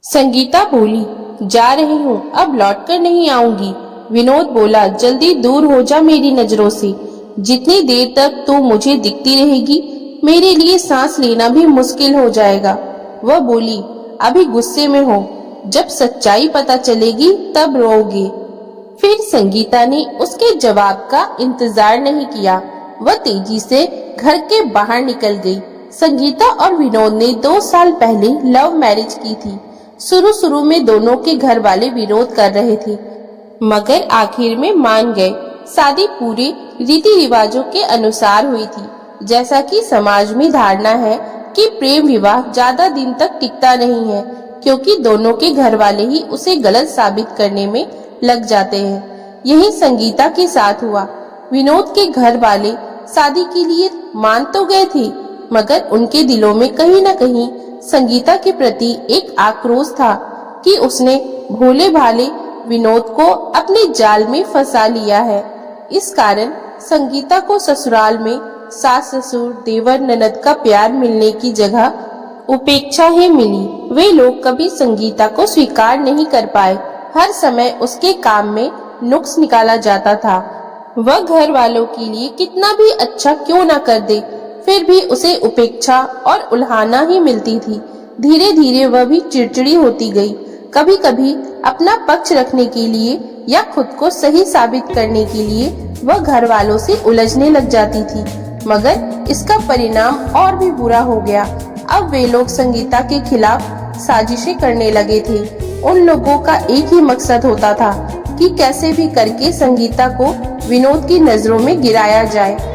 संगीता बोली, जा रही हूँ, अब लौट कर नहीं आऊंगी। विनोद बोला, जल्दी दूर हो जा मेरी नजरों से। जितनी देर तक तू मुझे दिखती रहेगी, मेरे लिए सांस लेना भी मुश्किल हो जाएगा। वह बोली, अभी गुस्से में हो, जब सच्चाई पता चलेगी तब रोओगे। फिर संगीता ने उसके जवाब का इंतजार नहीं किया। वह तेजी से घर के बाहर निकल गई। संगीता और विनोद ने 2 साल पहले लव मैरिज की थी। शुरू में दोनों के घर वाले विरोध कर रहे थे, मगर आखिर में मान गए। शादी पूरे रीति रिवाजों के अनुसार हुई थी। जैसा कि समाज में धारणा है कि प्रेम विवाह ज्यादा दिन तक टिकता नहीं है, क्योंकि दोनों के घर वाले ही उसे गलत साबित करने में लग जाते हैं। यही संगीता के साथ हुआ। विनोद के घर वाले शादी के लिए मान तो गए थे, मगर उनके दिलों में कहीं न कहीं संगीता के प्रति एक आक्रोश था कि उसने भोले भाले विनोद को अपने जाल में फंसा लिया है। इस कारण संगीता को ससुराल में सास ससुर देवर ननद का प्यार मिलने की जगह उपेक्षा ही मिली। वे लोग कभी संगीता को स्वीकार नहीं कर पाए। हर समय उसके काम में नुक्स निकाला जाता था। वह घर वालों के लिए कितना भी अच्छा क्यों न कर दे, फिर भी उसे उपेक्षा और उल्हाना ही मिलती थी। धीरे धीरे वह भी चिड़चिड़ी होती गई। कभी कभी अपना पक्ष रखने के लिए या खुद को सही साबित करने के लिए वह घर वालों से उलझने लग जाती थी, मगर इसका परिणाम और भी बुरा हो गया। अब वे लोग संगीता के खिलाफ साजिशें करने लगे थे। उन लोगों का एक ही मकसद होता था कि कैसे भी करके संगीता को विनोद की नजरों में गिराया जाए।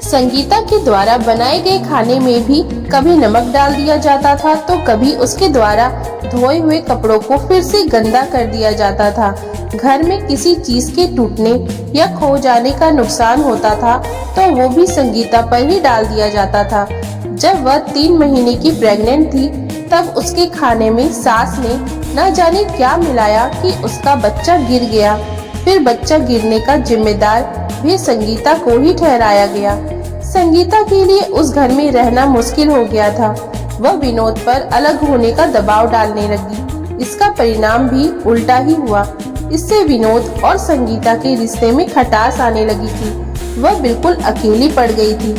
संगीता के द्वारा बनाए गए खाने में भी कभी नमक डाल दिया जाता था, तो कभी उसके द्वारा धोए हुए कपड़ों को फिर से गंदा कर दिया जाता था। घर में किसी चीज के टूटने या खो जाने का नुकसान होता था तो वो भी संगीता पर ही डाल दिया जाता था। जब वह 3 महीने की प्रेग्नेंट थी, तब उसके खाने में सास ने न जाने क्या मिलाया कि उसका बच्चा गिर गया। फिर बच्चा गिरने का जिम्मेदार भी संगीता को ही ठहराया गया। संगीता के लिए उस घर में रहना मुश्किल हो गया था। वह विनोद पर अलग होने का दबाव डालने लगी। इसका परिणाम भी उल्टा ही हुआ। इससे विनोद और संगीता के रिश्ते में खटास आने लगी थी। वह बिल्कुल अकेली पड़ गई थी।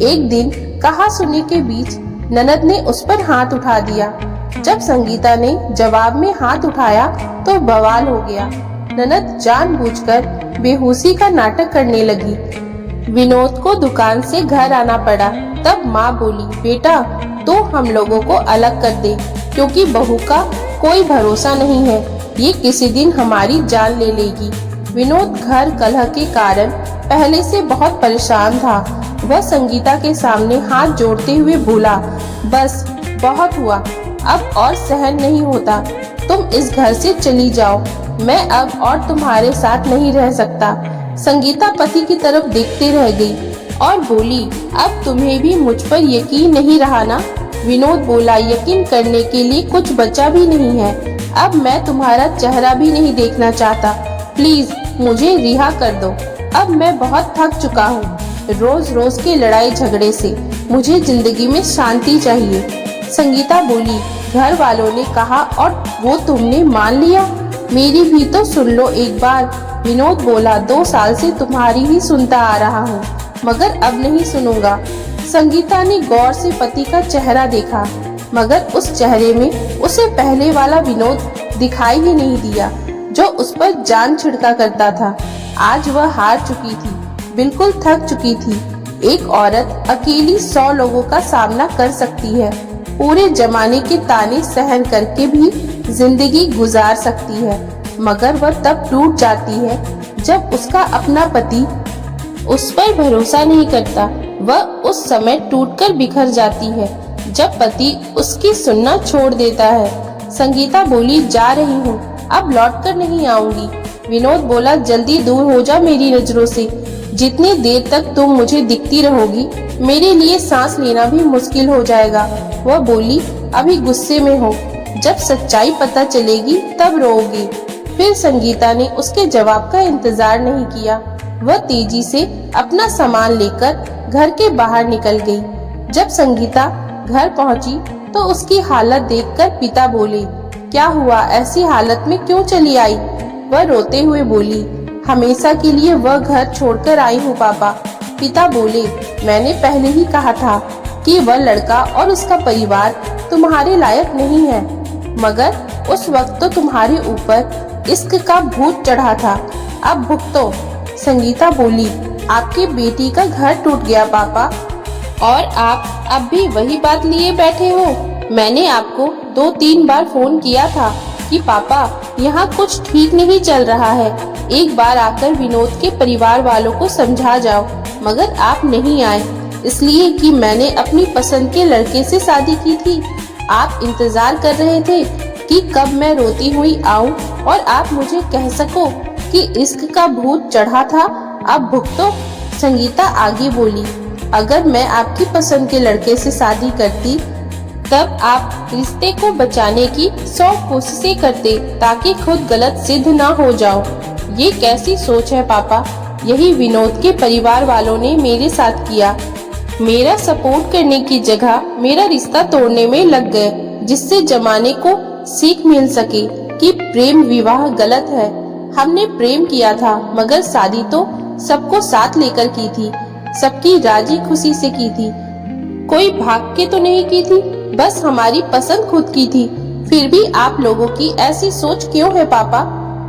एक दिन कहा सुनी के बीच ननद ने उस पर हाथ उठा दिया। जब संगीता ने जवाब में हाथ उठाया तो बवाल हो गया। ननद जानबूझकर बेहोशी का नाटक करने लगी। विनोद को दुकान से घर आना पड़ा। तब माँ बोली, बेटा तो हम लोगों को अलग कर दे, क्योंकि बहू का कोई भरोसा नहीं है, ये किसी दिन हमारी जान ले लेगी। विनोद घर कलह के कारण पहले से बहुत परेशान था। वह संगीता के सामने हाथ जोड़ते हुए बोला, बस बहुत हुआ, अब और सहन नहीं होता। तुम इस घर से चली जाओ, मैं अब और तुम्हारे साथ नहीं रह सकता। संगीता पति की तरफ देखते रह गई और बोली, अब तुम्हें भी मुझ पर यकीन नहीं रहा ना? विनोद बोला, यकीन करने के लिए कुछ बचा भी नहीं है। अब मैं तुम्हारा चेहरा भी नहीं देखना चाहता। प्लीज मुझे रिहा कर दो। अब मैं बहुत थक चुका हूँ रोज रोज के लड़ाई झगड़े से। मुझे जिंदगी में शांति चाहिए। संगीता बोली, घर वालों ने कहा और वो तुमने मान लिया? मेरी भी तो सुन लो एक बार। विनोद बोला, 2 साल से तुम्हारी ही सुनता आ रहा हूँ, मगर अब नहीं सुनूंगा। संगीता ने गौर से पति का चेहरा देखा, मगर उस चेहरे में उसे पहले वाला विनोद दिखाई ही नहीं दिया, जो उस पर जान छिड़का करता था। आज वह हार चुकी थी, बिल्कुल थक चुकी थी। एक औरत अकेली 100 लोगों का सामना कर सकती है, पूरे जमाने के ताने सहन करके भी जिंदगी गुजार सकती है, मगर वह तब टूट जाती है जब उसका अपना पति उस पर भरोसा नहीं करता। वह उस समय टूटकर बिखर जाती है जब पति उसकी सुनना छोड़ देता है। संगीता बोली, जा रही हूँ, अब लौट कर नहीं आऊंगी। विनोद बोला, जल्दी दूर हो जा मेरी नजरों से। जितनी देर तक तुम मुझे दिखती रहोगी, मेरे लिए सांस लेना भी मुश्किल हो जाएगा। वह बोली, अभी गुस्से में हो, जब सच्चाई पता चलेगी तब रोओगी। फिर संगीता ने उसके जवाब का इंतजार नहीं किया। वह तेजी से अपना सामान लेकर घर के बाहर निकल गई। जब संगीता घर पहुंची तो उसकी हालत देखकर पिता बोले, क्या हुआ, ऐसी हालत में क्यों चली आई? वह रोते हुए बोली, हमेशा के लिए वह घर छोड़कर आई हूँ पापा। पिता बोले, मैंने पहले ही कहा था कि वह लड़का और उसका परिवार तुम्हारे लायक नहीं है, मगर उस वक्त तो तुम्हारे ऊपर इश्क का भूत चढ़ा था, अब भुगतो। संगीता बोली, आपकी बेटी का घर टूट गया पापा, और आप अब भी वही बात लिए बैठे हो। मैंने आपको 2-3 बार फोन किया था कि पापा यहाँ कुछ ठीक नहीं चल रहा है, एक बार आकर विनोद के परिवार वालों को समझा जाओ, मगर आप नहीं आए, इसलिए कि मैंने अपनी पसंद के लड़के से शादी की थी। आप इंतजार कर रहे थे कि कब मैं रोती हुई आऊं और आप मुझे कह सको कि इश्क का भूत चढ़ा था, अब भुगतो। संगीता आगे बोली, अगर मैं आपकी पसंद के लड़के से शादी करती तब आप रिश्ते को बचाने की 100 कोशिशें करते ताकि खुद गलत सिद्ध ना हो जाओ। ये कैसी सोच है पापा? यही विनोद के परिवार वालों ने मेरे साथ किया। मेरा सपोर्ट करने की जगह मेरा रिश्ता तोड़ने में लग गए, जिससे जमाने को सीख मिल सके कि प्रेम विवाह गलत है। हमने प्रेम किया था, मगर शादी तो सबको साथ लेकर की थी, सबकी राजी खुशी से की थी, कोई भाग के तो नहीं की थी, बस हमारी पसंद खुद की थी। फिर भी आप लोगों की ऐसी सोच क्यों है पापा?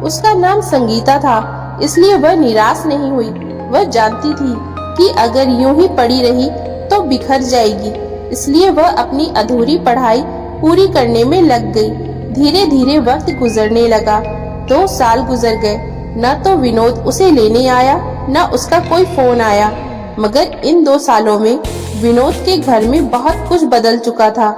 उसका नाम संगीता था, इसलिए वह निराश नहीं हुई। वह जानती थी कि अगर यूं ही पड़ी रही तो बिखर जाएगी, इसलिए वह अपनी अधूरी पढ़ाई पूरी करने में लग गई। धीरे धीरे वक्त गुजरने लगा। 2 साल गुजर गए, न तो विनोद उसे लेने आया, न उसका कोई फोन आया। मगर इन 2 सालों में विनोद के घर में बहुत कुछ बदल चुका था।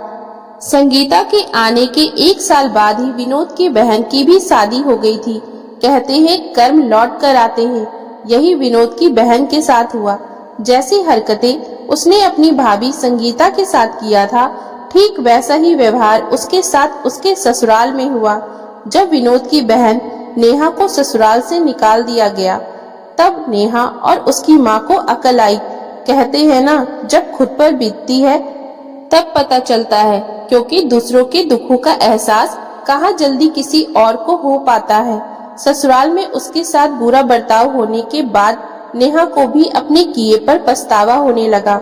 संगीता के आने के 1 साल बाद ही विनोद की बहन की भी शादी हो गई थी। कहते हैं कर्म लौट कर आते हैं, यही विनोद की बहन के साथ हुआ। जैसी हरकतें उसने अपनी भाभी संगीता के साथ किया था, ठीक वैसा ही व्यवहार उसके साथ उसके ससुराल में हुआ। जब विनोद की बहन नेहा को ससुराल से निकाल दिया गया, तब नेहा और उसकी माँ को अकल आई। कहते हैं ना, जब खुद पर बीतती है तब पता चलता है, क्योंकि दूसरों के दुखों का एहसास कहाँ जल्दी किसी और को हो पाता है। ससुराल में उसके साथ बुरा बर्ताव होने के बाद नेहा को भी अपने किए पर पछतावा होने लगा।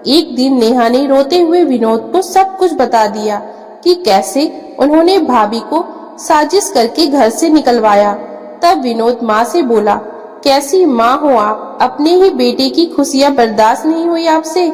एक दिन नेहा ने रोते हुए विनोद को सब कुछ बता दिया कि कैसे उन्होंने भाभी को साजिश करके घर से निकलवाया। तब विनोद माँ से बोला, कैसी माँ हो आप? अपने ही बेटे की खुशियाँ बर्दाश्त नहीं हुई आपसे?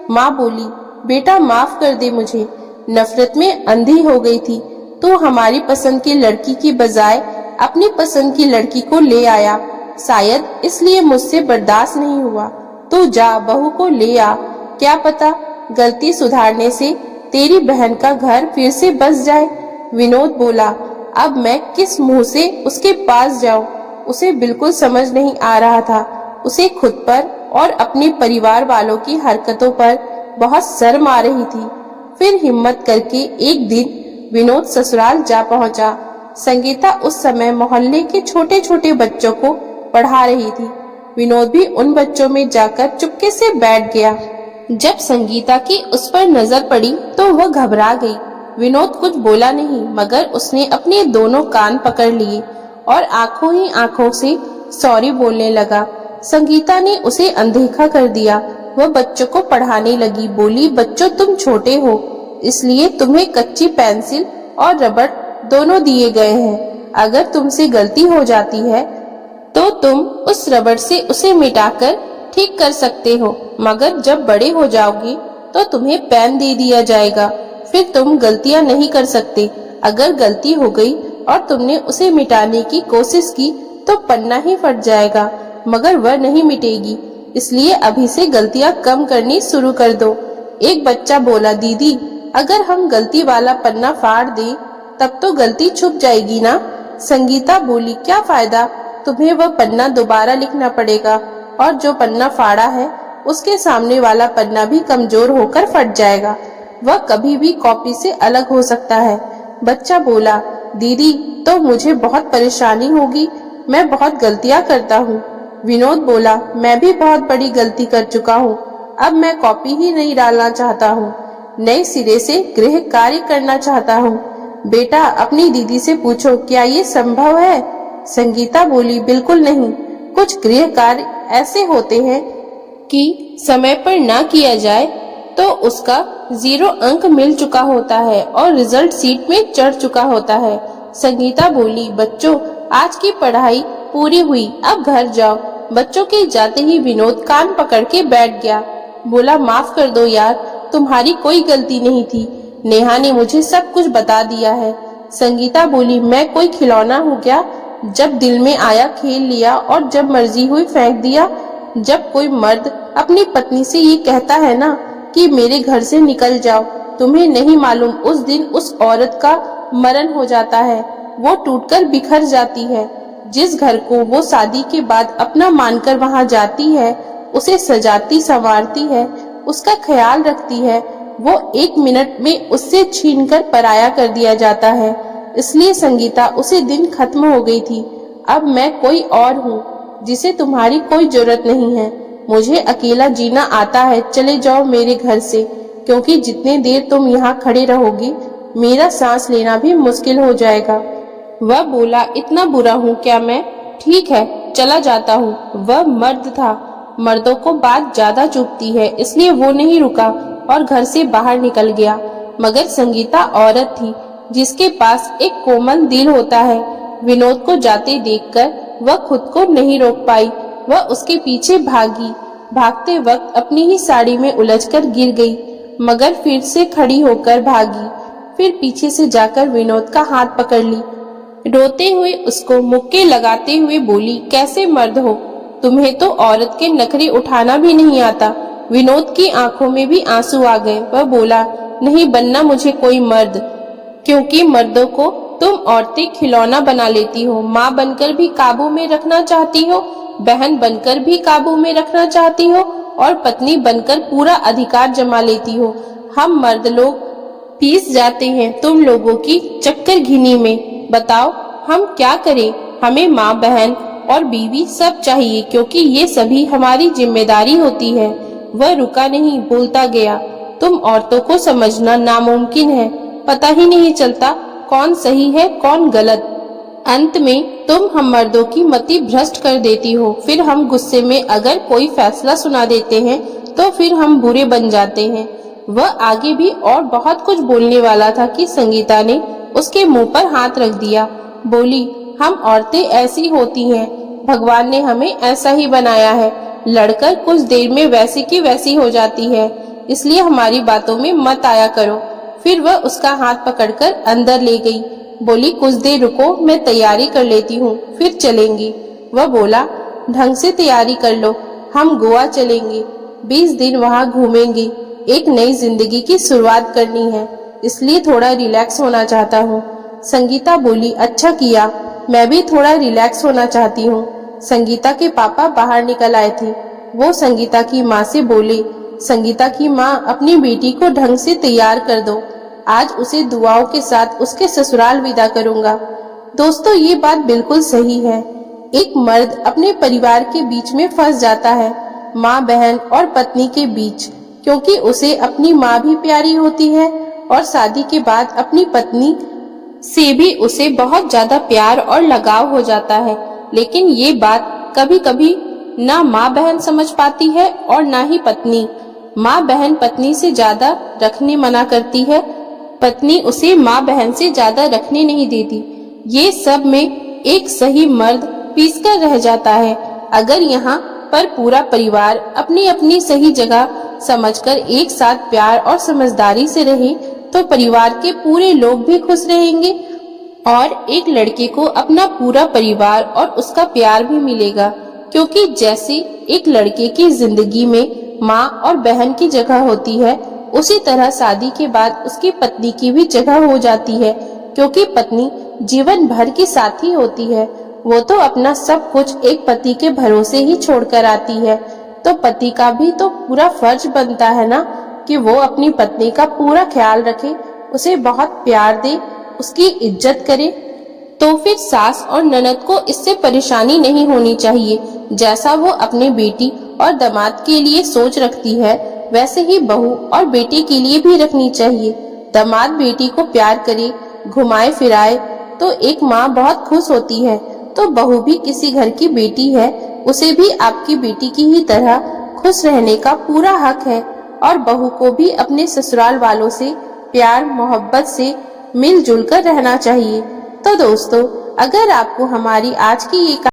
माँ बोली, बेटा माफ कर दे मुझे, नफरत में अंधी हो गई थी। तू हमारी पसंद की लड़की की बजाय अपनी पसंद की लड़की को ले आया, शायद इसलिए मुझसे बर्दाश्त नहीं हुआ। तू जा बहू को ले आ, क्या पता गलती सुधारने से तेरी बहन का घर फिर से बस जाए। विनोद बोला, अब मैं किस मुंह से उसके पास जाऊं? उसे बिल्कुल समझ नहीं आ रहा था। उसे खुद पर और अपने परिवार वालों की हरकतों पर बहुत शर्म आ रही थी। फिर हिम्मत करके एक दिन विनोद ससुराल जा पहुंचा। संगीता उस समय मोहल्ले के छोटे छोटे बच्चों को पढ़ा रही थी। विनोद भी उन बच्चों में जाकर चुपके से बैठ गया। जब संगीता की उस पर नजर पड़ी तो वह घबरा गई। विनोद कुछ बोला नहीं, मगर उसने अपने दोनों कान पकड़ लिए और आंखों ही आंखों से सॉरी बोलने लगा। संगीता ने उसे अनदेखा कर दिया। वह बच्चों को पढ़ाने लगी। बोली, बच्चों तुम छोटे हो, इसलिए तुम्हें कच्ची पेंसिल और रबड़ दोनों दिए गए हैं। अगर तुमसे गलती हो जाती है तो तुम उस रबड़ से उसे मिटाकर ठीक कर सकते हो, मगर जब बड़े हो जाओगे तो तुम्हें पेन दे दिया जाएगा। फिर तुम गलतियां नहीं कर सकते। अगर गलती हो गई और तुमने उसे मिटाने की कोशिश की तो पन्ना ही फट जाएगा, मगर वह नहीं मिटेगी। इसलिए अभी से गलतियां कम करनी शुरू कर दो। एक बच्चा बोला, दीदी अगर हम गलती वाला पन्ना फाड़ दें तब तो गलती छुप जाएगी ना? संगीता बोली, क्या फायदा, तुम्हें वह पन्ना दोबारा लिखना पड़ेगा और जो पन्ना फाड़ा है उसके सामने वाला पन्ना भी कमजोर होकर फट जाएगा। वह कभी भी कॉपी से अलग हो सकता है। बच्चा बोला, दीदी तो मुझे बहुत परेशानी होगी, मैं बहुत गलतियां करता हूँ। विनोद बोला, मैं भी बहुत बड़ी गलती कर चुका हूँ, अब मैं कॉपी ही नहीं डालना चाहता हूँ, नए सिरे से गृह कार्य करना चाहता हूँ। बेटा अपनी दीदी से पूछो क्या ये संभव है। संगीता बोली, बिल्कुल नहीं। कुछ गृह कार्य ऐसे होते हैं कि समय पर ना किया जाए तो उसका 0 अंक मिल चुका होता है और रिजल्ट सीट में चढ़ चुका होता है। संगीता बोली, बच्चों आज की पढ़ाई पूरी हुई, अब घर जाओ। बच्चों के जाते ही विनोद कान पकड़ के बैठ गया। बोला, माफ कर दो यार, तुम्हारी कोई गलती नहीं थी। नेहा ने मुझे सब कुछ बता दिया है। संगीता बोली, मैं कोई खिलौना हूँ क्या? जब दिल में आया खेल लिया और जब मर्जी हुई फेंक दिया। जब कोई मर्द अपनी पत्नी से ये कहता है ना कि मेरे घर से निकल जाओ, तुम्हें नहीं मालूम उस दिन उस औरत का मरण हो जाता है, वो टूटकर बिखर जाती है। जिस घर को वो शादी के बाद अपना मानकर वहां जाती है, उसे सजाती संवारती है, उसका ख्याल रखती है, वो 1 मिनट में उससे छीनकर पराया कर दिया जाता है। इसलिए संगीता उसी दिन खत्म हो गई थी। अब मैं कोई और हूँ जिसे तुम्हारी कोई जरूरत नहीं है। मुझे अकेला जीना आता है, चले जाओ मेरे घर से, क्योंकि जितने देर तुम यहाँ खड़े रहोगी मेरा सांस लेना भी मुश्किल हो जाएगा। वह बोला, इतना बुरा हूँ क्या मैं? ठीक है, चला जाता हूँ। वह मर्द था, मर्दों को बात ज्यादा चुभती है, इसलिए वो नहीं रुका और घर से बाहर निकल गया। मगर संगीता औरत थी जिसके पास एक कोमल दिल होता है। विनोद को जाते देखकर वह खुद को नहीं रोक पाई। वह उसके पीछे भागी। भागते वक्त अपनी ही साड़ी में उलझकर गिर गई, मगर फिर से खड़ी होकर भागी। फिर पीछे से जाकर विनोद का हाथ पकड़ ली। रोते हुए उसको मुक्के लगाते हुए बोली, कैसे मर्द हो? तुम्हें तो औरत के नखरे उठाना भी नहीं आता। विनोद की आंखों में भी आंसू आ गए। वह बोला, नहीं बनना मुझे कोई मर्द, क्योंकि मर्दों को तुम औरतें खिलौना बना लेती हो। माँ बनकर भी काबू में रखना चाहती हो, बहन बनकर भी काबू में रखना चाहती हो और पत्नी बनकर पूरा अधिकार जमा लेती हो। हम मर्द लोग पीस जाते हैं तुम लोगों की चक्कर घिनी में। बताओ हम क्या करें? हमें माँ, बहन और बीवी सब चाहिए, क्योंकि ये सभी हमारी जिम्मेदारी होती है। वह रुका नहीं, बोलता गया, तुम औरतों को समझना नामुमकिन है। पता ही नहीं चलता कौन सही है कौन गलत। अंत में तुम हम मर्दों की मति भ्रष्ट कर देती हो। फिर हम गुस्से में अगर कोई फैसला सुना देते हैं तो फिर हम बुरे बन जाते हैं। वह आगे भी और बहुत कुछ बोलने वाला था कि संगीता ने उसके मुंह पर हाथ रख दिया। बोली, हम औरतें ऐसी होती हैं, भगवान ने हमें ऐसा ही बनाया है। लड़कर कुछ देर में वैसी की वैसी हो जाती है, इसलिए हमारी बातों में मत आया करो। फिर वह उसका हाथ पकड़कर अंदर ले गई। बोली, कुछ देर रुको, मैं तैयारी कर लेती हूँ, फिर चलेंगी। वह बोला, ढंग से तैयारी कर लो, हम गोवा चलेंगे, 20 दिन वहाँ घूमेंगे। एक नई जिंदगी की शुरुआत करनी है, इसलिए थोड़ा रिलैक्स होना चाहता हूँ। संगीता बोली, अच्छा किया, मैं भी थोड़ा रिलैक्स होना चाहती हूँ। संगीता के पापा बाहर निकल आए थे। वो संगीता की माँ से बोले, संगीता की माँ, अपनी बेटी को ढंग से तैयार कर दो, आज उसे दुआओं के साथ उसके ससुराल विदा करूंगा। दोस्तों, ये बात बिल्कुल सही है। एक मर्द अपने परिवार के बीच में फंस जाता है, माँ, बहन और पत्नी के बीच, क्योंकि उसे अपनी माँ भी प्यारी होती है और शादी के बाद अपनी पत्नी से भी उसे बहुत ज्यादा प्यार और लगाव हो जाता है। लेकिन ये बात कभी कभी ना माँ बहन समझ पाती है और ना ही पत्नी। माँ बहन पत्नी से ज्यादा रखने मना करती है, पत्नी उसे माँ बहन से ज्यादा रखने नहीं देती। ये सब में एक सही मर्द पीसकर रह जाता है। अगर यहाँ पर पूरा परिवार अपनी अपनी सही जगह समझकर एक साथ प्यार और समझदारी से रहे तो परिवार के पूरे लोग भी खुश रहेंगे और एक लड़के को अपना पूरा परिवार और उसका प्यार भी मिलेगा। क्योंकि जैसे एक लड़के की जिंदगी में माँ और बहन की जगह होती है, उसी तरह शादी के बाद उसकी पत्नी की भी जगह हो जाती है, क्योंकि पत्नी जीवन भर की साथी होती है। वो तो अपना सब कुछ एक पति के भरोसे ही छोड़कर आती है, तो पति का भी तो पूरा फर्ज बनता है ना कि वो अपनी पत्नी का पूरा ख्याल रखे, उसे बहुत प्यार दे, उसकी इज्जत करे। तो फिर सास और ननद को इससे परेशानी नहीं होनी चाहिए। जैसा वो अपने बेटी और दामाद के लिए सोच रखती है, वैसे ही बहू और बेटे के लिए भी रखनी चाहिए। दामाद बेटी को प्यार करे, घुमाए फिराए तो एक माँ बहुत खुश होती है। तो बहू भी किसी घर की बेटी है, उसे भी आपकी बेटी की ही तरह खुश रहने का पूरा हक है और बहू को भी अपने ससुराल वालों से प्यार मोहब्बत से मिलजुल कर रहना चाहिए। तो दोस्तों, अगर आपको हमारी आज की ये